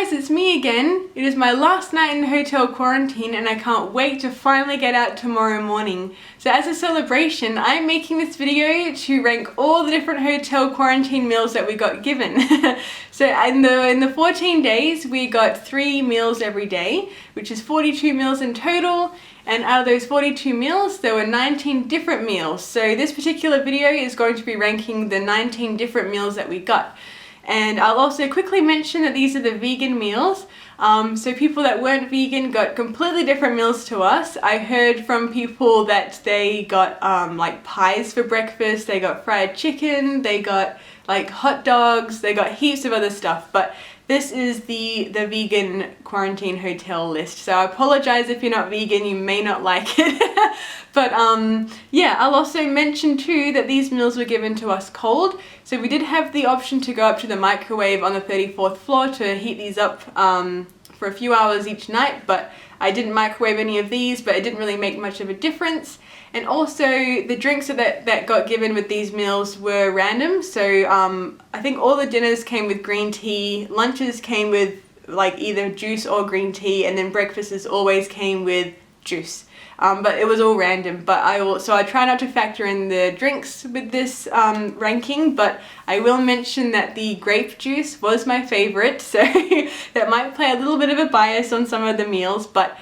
guys, it's me again. It is my last night in hotel quarantine and I can't wait to finally get out tomorrow morning. So as a celebration, I'm making this video to rank all the different hotel quarantine meals that we got given. So in the 14 days, we got 3 meals every day, which is 42 meals in total. And out of those 42 meals, there were 19 different meals. So this particular video is going to be ranking the 19 different meals that we got. And I'll also quickly mention that these are the vegan meals. So people that weren't vegan got completely different meals to us. I heard from people that they got like pies for breakfast, they got fried chicken, they got like hot dogs, they got heaps of other stuff. But this is the vegan quarantine hotel list. So I apologize if you're not vegan, you may not like it. But yeah, I'll also mention too that these meals were given to us cold. So we did have the option to go up to the microwave on the 34th floor to heat these up for a few hours each night, but I didn't microwave any of these, but it didn't really make much of a difference. And also the drinks that got given with these meals were random. So I think all the dinners came with green tea, lunches came with like either juice or green tea, and then breakfasts always came with juice. But it was all random. But I try not to factor in the drinks with this ranking, but I will mention that the grape juice was my favorite, so that might play a little bit of a bias on some of the meals, but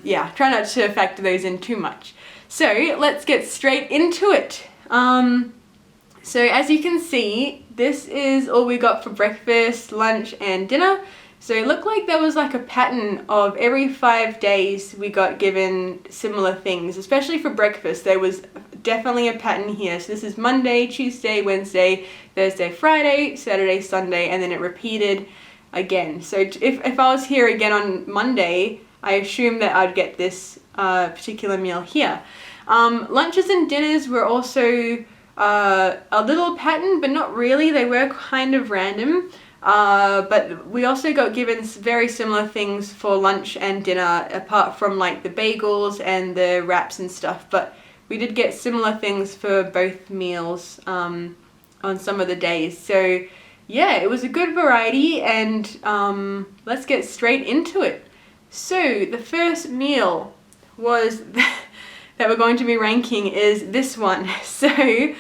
yeah, try not to factor those in too much. So let's get straight into it. So as you can see, this is all we got for breakfast, lunch, and dinner. So it looked like there was like a pattern of every 5 days we got given similar things, especially for breakfast. There was definitely a pattern here. So this is Monday, Tuesday, Wednesday, Thursday, Friday, Saturday, Sunday, and then it repeated again. So if I was here again on Monday, I assume that I'd get this particular meal here. Lunches and dinners were also a little pattern, but not really. They were kind of random. But we also got given very similar things for lunch and dinner, apart from like the bagels and the wraps and stuff. But we did get similar things for both meals on some of the days. So yeah, it was a good variety, and let's get straight into it. So the first meal was that we're going to be ranking is this one. So this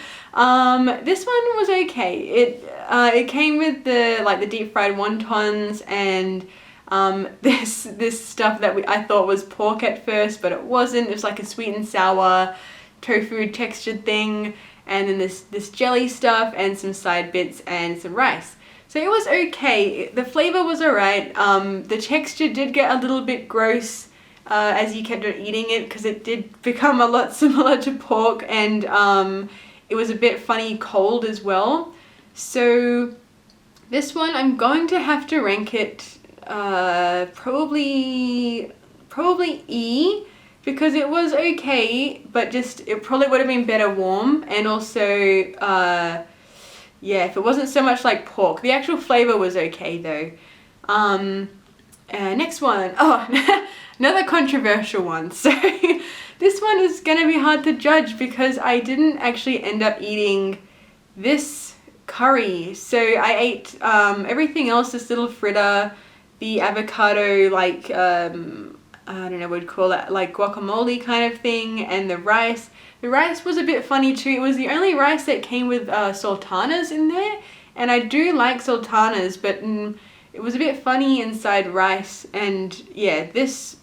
one was okay. It came with the deep fried wontons and this stuff that I thought was pork at first, but it wasn't. It was like a sweet and sour tofu textured thing, and then this jelly stuff and some side bits and some rice. So it was okay. The flavor was alright. The texture did get a little bit gross as you kept on eating it, because it did become a lot similar to pork, and it was a bit funny cold as well. So this one, I'm going to have to rank it probably E, because it was okay, but it probably would have been better warm. And also yeah, if it wasn't so much like pork. The actual flavor was okay though. Next one. Oh, another controversial one. So this one is gonna be hard to judge because I didn't actually end up eating this curry. So I ate everything else, this little fritter, the avocado, like I don't know what you'd call it, like guacamole kind of thing, and the rice. The rice was a bit funny too. It was the only rice that came with sultanas in there, and I do like sultanas, but it was a bit funny inside rice. And yeah, this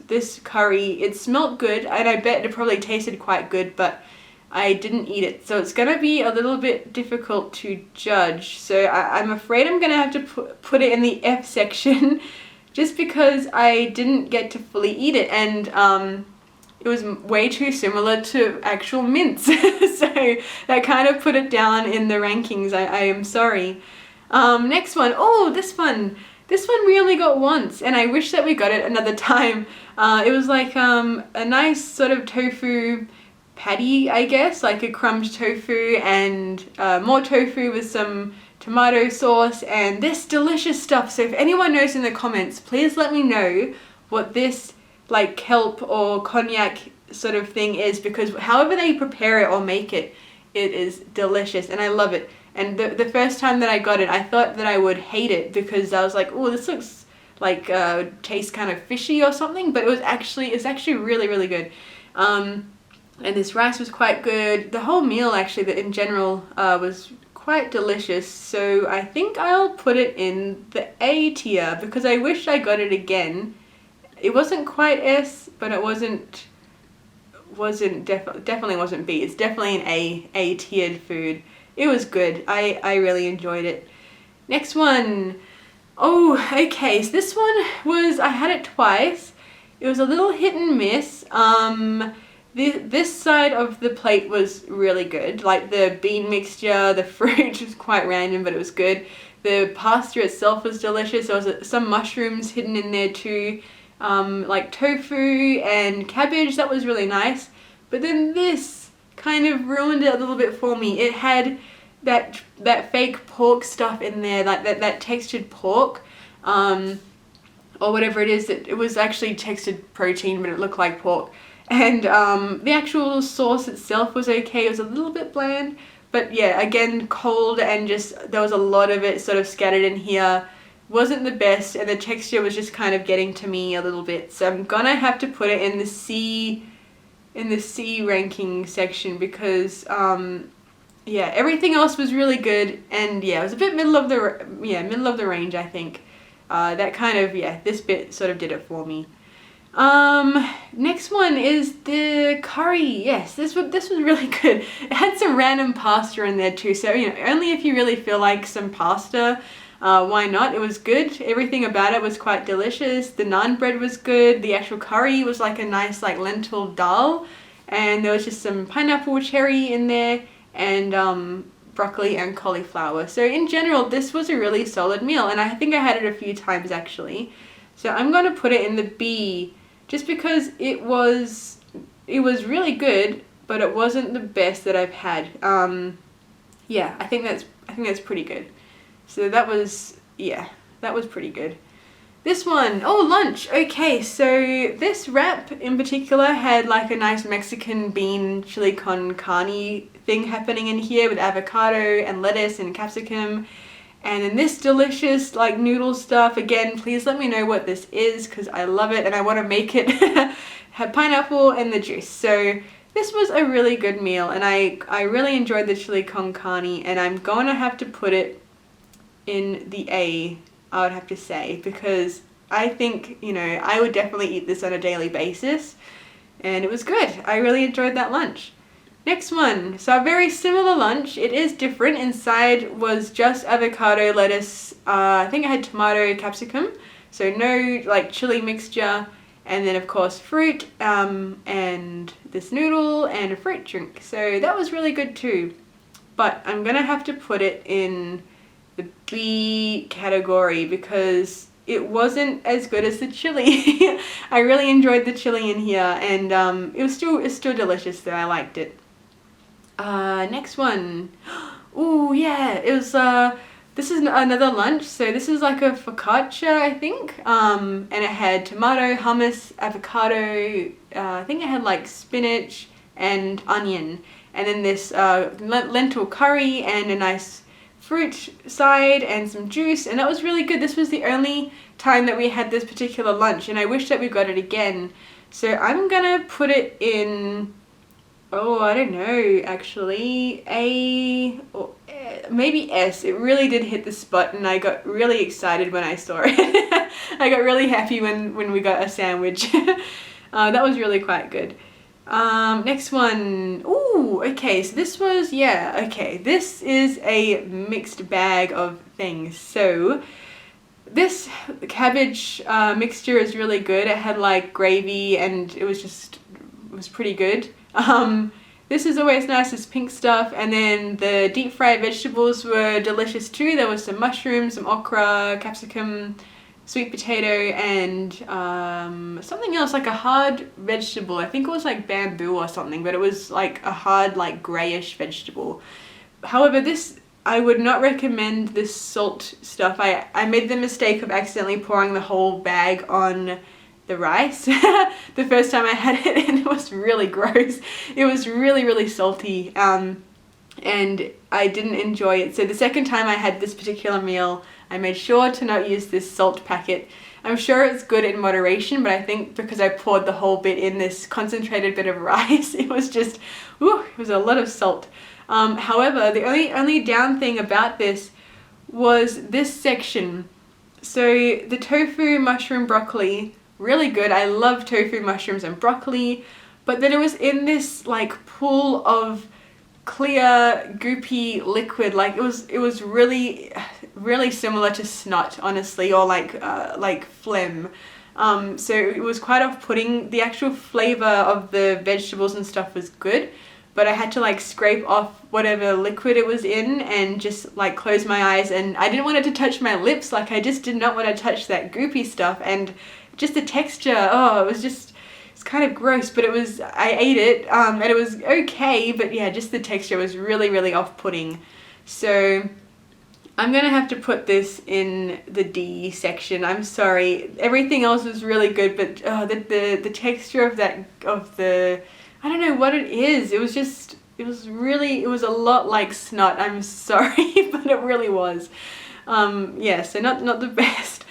curry, it smelled good, and I bet it probably tasted quite good, but I didn't eat it. So it's gonna be a little bit difficult to judge. So I'm afraid I'm gonna have to put it in the F section just because I didn't get to fully eat it, and it was way too similar to actual mince. So that kind of put it down in the rankings. I am sorry. Next one. Oh, this one. This one we only got once, and I wish that we got it another time. It was like a nice sort of tofu patty, I guess, like a crumbed tofu and more tofu with some tomato sauce and this delicious stuff. So if anyone knows in the comments, please let me know what this like kelp or cognac sort of thing is, because however they prepare it or make it, it is delicious and I love it. And the first time that I got it, I thought that I would hate it because I was like, oh, this looks taste kind of fishy or something, but it's actually really, really good. And this rice was quite good. The whole meal actually, in general, was quite delicious. So I think I'll put it in the A tier because I wish I got it again. It wasn't quite S, but it definitely wasn't B. It's definitely an A tiered food. It was good. I really enjoyed it. Next one. Oh, okay. So this one I had it twice. It was a little hit and miss. This side of the plate was really good. Like the bean mixture, the fruit was quite random, but it was good. The pasta itself was delicious. There was some mushrooms hidden in there too, like tofu and cabbage. That was really nice. But then this kind of ruined it a little bit for me. It had that fake pork stuff in there, like that textured pork, or whatever it is. It was actually textured protein, but it looked like pork. And the actual sauce itself was okay. It was a little bit bland, but yeah, again, cold, and just there was a lot of it sort of scattered in here. Wasn't the best, and the texture was just kind of getting to me a little bit. So I'm gonna have to put it in the C ranking section because yeah, everything else was really good, and yeah, it was a bit middle of the range, I think. That kind of, yeah, this bit sort of did it for me. Next one is the curry. Yes, this was really good. It had some random pasta in there too, so only if you really feel like some pasta, why not? It was good. Everything about it was quite delicious. The naan bread was good. The actual curry was like a nice lentil dal, and there was just some pineapple cherry in there, and broccoli and cauliflower. So in general, this was a really solid meal, and I think I had it a few times actually. So I'm going to put it in the B, just because it was really good, but it wasn't the best that I've had. Yeah, I think that's pretty good. So that was pretty good. This one, oh, lunch. Okay, so this wrap in particular had like a nice Mexican bean chili con carne thing happening in here with avocado and lettuce and capsicum. And then this delicious noodle stuff. Again, please let me know what this is because I love it and I want to make it. Had pineapple and the juice. So this was a really good meal, and I really enjoyed the chili con carne, and I'm going to have to put it in the A, I would have to say, because I think, I would definitely eat this on a daily basis, and it was good. I really enjoyed that lunch. Next one, so a very similar lunch. It is different. Inside was just avocado, lettuce, I think I had tomato, capsicum, so no chili mixture, and then of course fruit, and this noodle and a fruit drink. So that was really good too. But I'm gonna have to put it in the B category because it wasn't as good as the chili. I really enjoyed the chili in here, and it's still delicious though. I liked it. Next one. Oh yeah, it was this is another lunch. So this is like a focaccia, I think, and it had tomato, hummus, avocado, I think it had spinach and onion, and then this lentil curry and a nice fruit side and some juice, and that was really good. This was the only time that we had this particular lunch, and I wish that we got it again. So I'm gonna put it in, oh, I don't know, actually, A or maybe S. It really did hit the spot, and I got really excited when I saw it. I got really happy when we got a sandwich. That was really quite good. Next one. Ooh, okay, so this was, yeah, okay. This is a mixed bag of things. So this cabbage mixture is really good. It had gravy, and it was pretty good. This is always nice, this pink stuff, and then the deep fried vegetables were delicious too. There was some mushrooms, some okra, capsicum, sweet potato, and something else, a hard vegetable. I think it was bamboo or something, but it was a hard grayish vegetable. However, I would not recommend this salt stuff. I made the mistake of accidentally pouring the whole bag on the rice the first time I had it, and it was really gross. It was really, really salty, and I didn't enjoy it. So the second time I had this particular meal, I made sure to not use this salt packet. I'm sure it's good in moderation, but I think because I poured the whole bit in this concentrated bit of rice, it was just, whew, it was a lot of salt. However, the only down thing about this was this section. So the tofu, mushroom, broccoli, really good. I love tofu, mushrooms, and broccoli. But then it was in this like pool of clear, goopy liquid. Like it was really, really similar to snot, honestly, or like phlegm. So it was quite off-putting. The actual flavor of the vegetables and stuff was good, but I had to like scrape off whatever liquid it was in and just like close my eyes, and I didn't want it to touch my lips. Like I just did not want to touch that goopy stuff, and just the texture, oh, it's kind of gross, but I ate it, and it was okay, but yeah, just the texture was really, really off-putting. So I'm gonna have to put this in the D section. I'm sorry. Everything else was really good, but the texture of the, I don't know what it is. It was a lot like snot. I'm sorry, but it really was. Yeah, so not the best.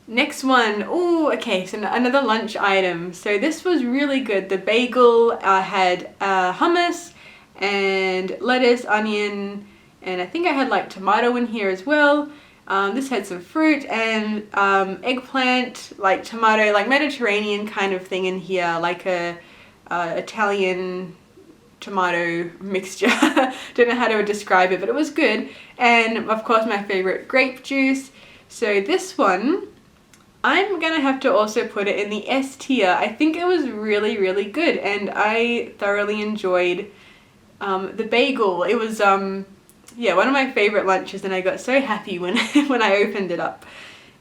Next one, oh, okay, so another lunch item. So this was really good. The bagel had hummus and lettuce, onion, and I think I had like tomato in here as well. This had some fruit and eggplant, like tomato, like Mediterranean kind of thing in here, like a Italian tomato mixture. Don't know how to describe it, but it was good. And of course my favorite, grape juice. So this one, I'm gonna have to also put it in the S tier. I think it was really, really good, and I thoroughly enjoyed the bagel. It was yeah, one of my favorite lunches, and I got so happy when when I opened it up.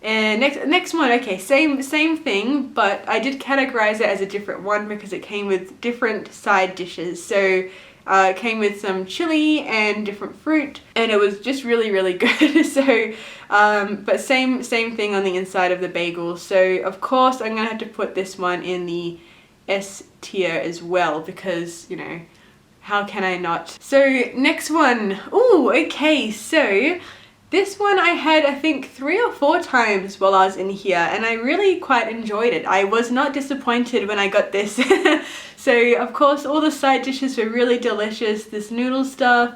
And next one, okay, same thing, but I did categorize it as a different one because it came with different side dishes. So it came with some chili and different fruit, and it was just really, really good. So, but same thing on the inside of the bagel. So of course I'm gonna have to put this one in the S tier as well, because, you know, how can I not? So next one, oh, okay, so this one I had, I think, 3 or 4 times while I was in here, and I really quite enjoyed it. I was not disappointed when I got this. So of course all the side dishes were really delicious. This noodle stuff,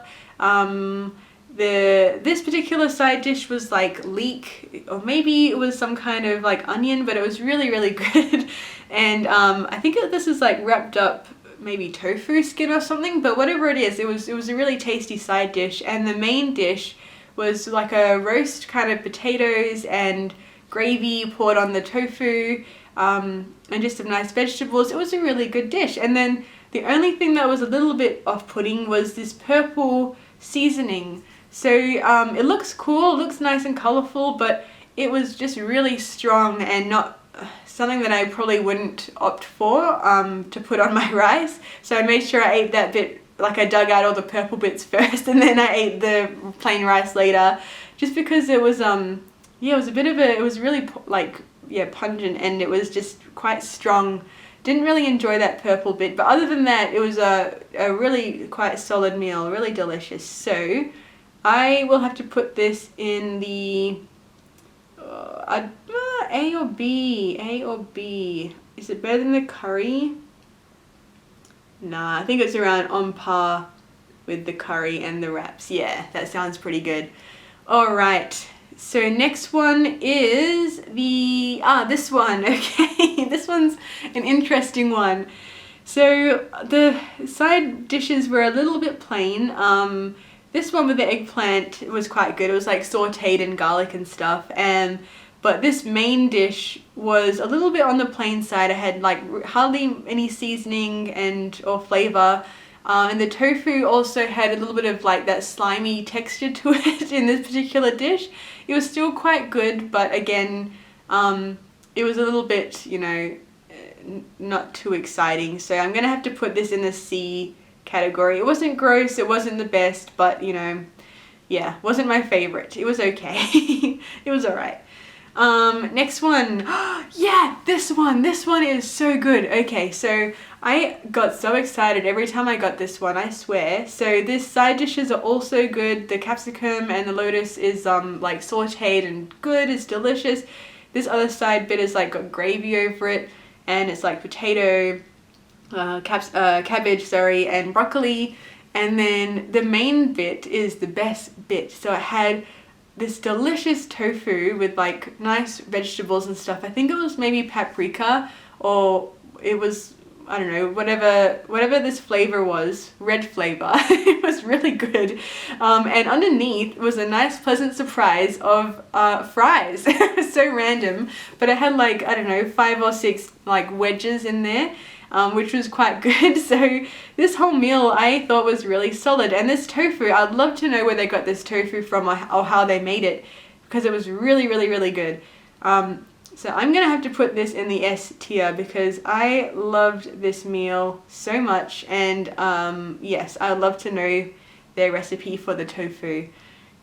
this particular side dish was like leek, or maybe it was some kind of like onion, but it was really, really good. And I think this is like wrapped up maybe tofu skin or something, but whatever it is, it was a really tasty side dish. And the main dish was like a roast kind of potatoes and gravy poured on the tofu, and just some nice vegetables. It was a really good dish. And then the only thing that was a little bit off-putting was this purple seasoning. So it looks cool, it looks nice and colorful, but it was just really strong and not something that I probably wouldn't opt for to put on my rice. So I made sure I ate that bit, like I dug out all the purple bits first, and then I ate the plain rice later, just because it was yeah, it was really like, yeah, pungent, and it was just quite strong. Didn't really enjoy that purple bit, but other than that, it was a really quite solid meal, really delicious. So I will have to put this in the A or B. A or B. Is it better than the curry? Nah, I think it's around on par with the curry and the wraps. Yeah, that sounds pretty good. Alright, so next one is this one. Okay, this one's an interesting one. So the side dishes were a little bit plain. This one with the eggplant was quite good. It was like sauteed in garlic and stuff. But this main dish was a little bit on the plain side. I had like hardly any seasoning or flavor. And the tofu also had a little bit of like that slimy texture to it in this particular dish. It was still quite good, but again, it was a little bit, you know, not too exciting. So I'm gonna have to put this in the C category. It wasn't gross, it wasn't the best, but you know, yeah, wasn't my favorite. It was okay. It was alright. Next one. Yeah, this one is so good. Okay, so I got so excited every time I got this one, I swear. So this side dishes are also good. The capsicum and the lotus is like sauteed and good, it's delicious. this other side bit is like got gravy over it, and it's like potato, cabbage, sorry, and broccoli. And then the main bit is the best bit. So it had this delicious tofu with like nice vegetables and stuff. I think it was maybe paprika, or it was, I don't know, whatever this flavor was, red flavor. It was really good. And underneath was a nice pleasant surprise of fries. It was so random, but it had like, I don't know, 5 or 6 like wedges in there, which was quite good. So this whole meal I thought was really solid. And this tofu, I'd love to know where they got this tofu from, or how they made it, because it was really, really, really good. So I'm gonna have to put this in the S tier because I loved this meal so much, and yes, I'd love to know their recipe for the tofu.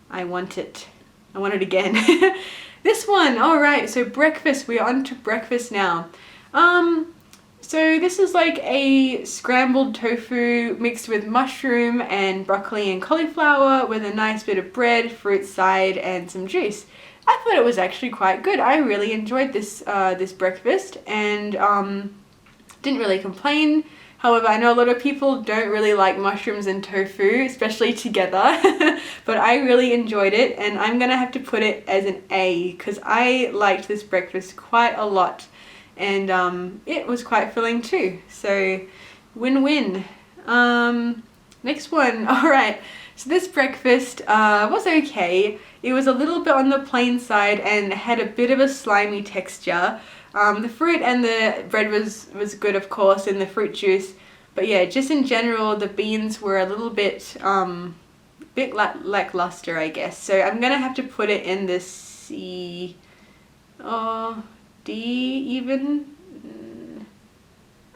I want it again. This one, alright, so breakfast, we're on to breakfast now. So this is like a scrambled tofu mixed with mushroom and broccoli and cauliflower with a nice bit of bread, fruit side, and some juice. I thought it was actually quite good. I really enjoyed this this breakfast, and didn't really complain. However, I know a lot of people don't really like mushrooms and tofu, especially together, but I really enjoyed it, and I'm gonna have to put it as an A because I liked this breakfast quite a lot, and it was quite filling too. So win-win. Next one. All right. So this breakfast was okay. It was a little bit on the plain side and had a bit of a slimy texture. The fruit and the bread was good, of course, and the fruit juice. But yeah, just in general, the beans were a little bit lackluster, I guess. So I'm gonna have to put it in the C, or D even.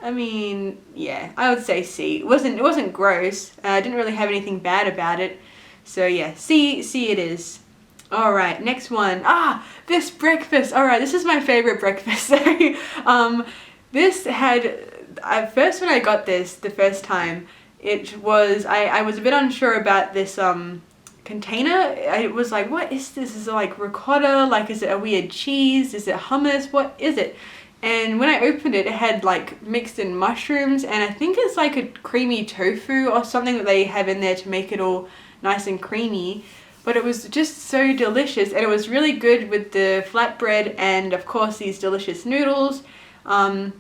I mean, yeah, I would say C. It wasn't gross. I didn't really have anything bad about it. So yeah, C it is. All right, next one. This breakfast. All right, this is my favorite breakfast. So, this had, first when I got this the first time, it was, I was a bit unsure about this container. I was like, what is this? Is it like ricotta? Like, is it a weird cheese? Is it hummus? What is it? And when I opened it, it had like mixed in mushrooms, and I think it's like a creamy tofu or something that they have in there to make it all nice and creamy. But it was just so delicious, and it was really good with the flatbread and of course these delicious noodles, and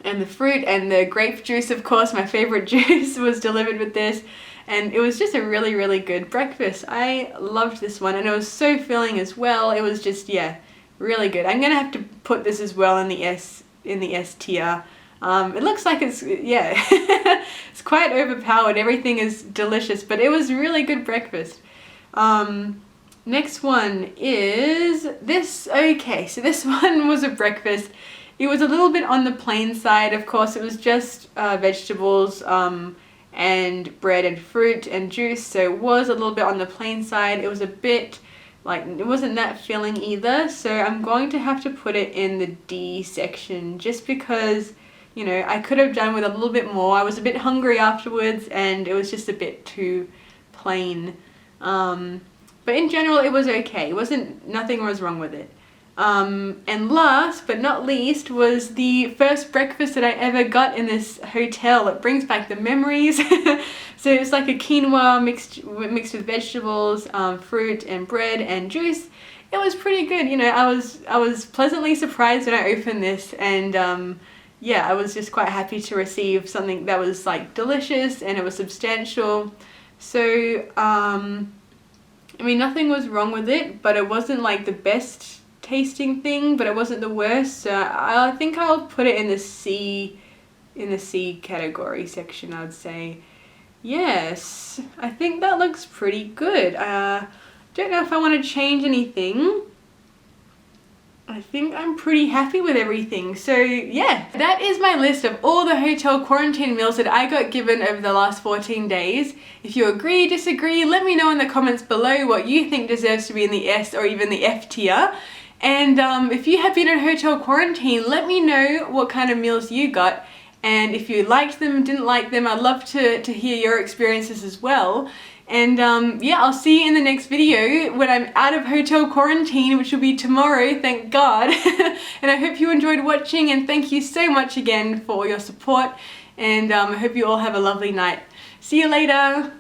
the fruit and the grape juice, of course, my favorite juice was delivered with this. And it was just a really, really good breakfast. I loved this one, and it was so filling as well. It was just, yeah, really good. I'm gonna have to put this as well in the S tier. It looks like it's, yeah, it's quite overpowered. Everything is delicious, but it was really good breakfast. Next one is this. Okay, so this one was a breakfast. It was a little bit on the plain side. Of course, it was just vegetables and bread and fruit and juice, so it was a little bit on the plain side. It was a bit like, it wasn't that filling either, so I'm going to have to put it in the D section just because, you know, I could have done with a little bit more. I was a bit hungry afterwards, and it was just a bit too plain. But in general, it was okay. Nothing was wrong with it. And last but not least was the first breakfast that I ever got in this hotel. It brings back the memories. So it's like a quinoa mixed with vegetables, fruit and bread and juice. It was pretty good. You know, I was pleasantly surprised when I opened this, and yeah, I was just quite happy to receive something that was like delicious and it was substantial. So I mean, nothing was wrong with it, but it wasn't like the best tasting thing, but it wasn't the worst. So I think I'll put it in the C category section, I'd say. Yes, I think that looks pretty good. Don't know if I want to change anything. I think I'm pretty happy with everything. So yeah, that is my list of all the hotel quarantine meals that I got given over the last 14 days. If you agree, disagree, let me know in the comments below what you think deserves to be in the S or even the F tier. And if you have been in hotel quarantine, let me know what kind of meals you got. and if you liked them, didn't like them, I'd love to hear your experiences as well. And yeah, I'll see you in the next video when I'm out of hotel quarantine, which will be tomorrow, thank God. And I hope you enjoyed watching, and thank you so much again for your support, and I hope you all have a lovely night. See you later!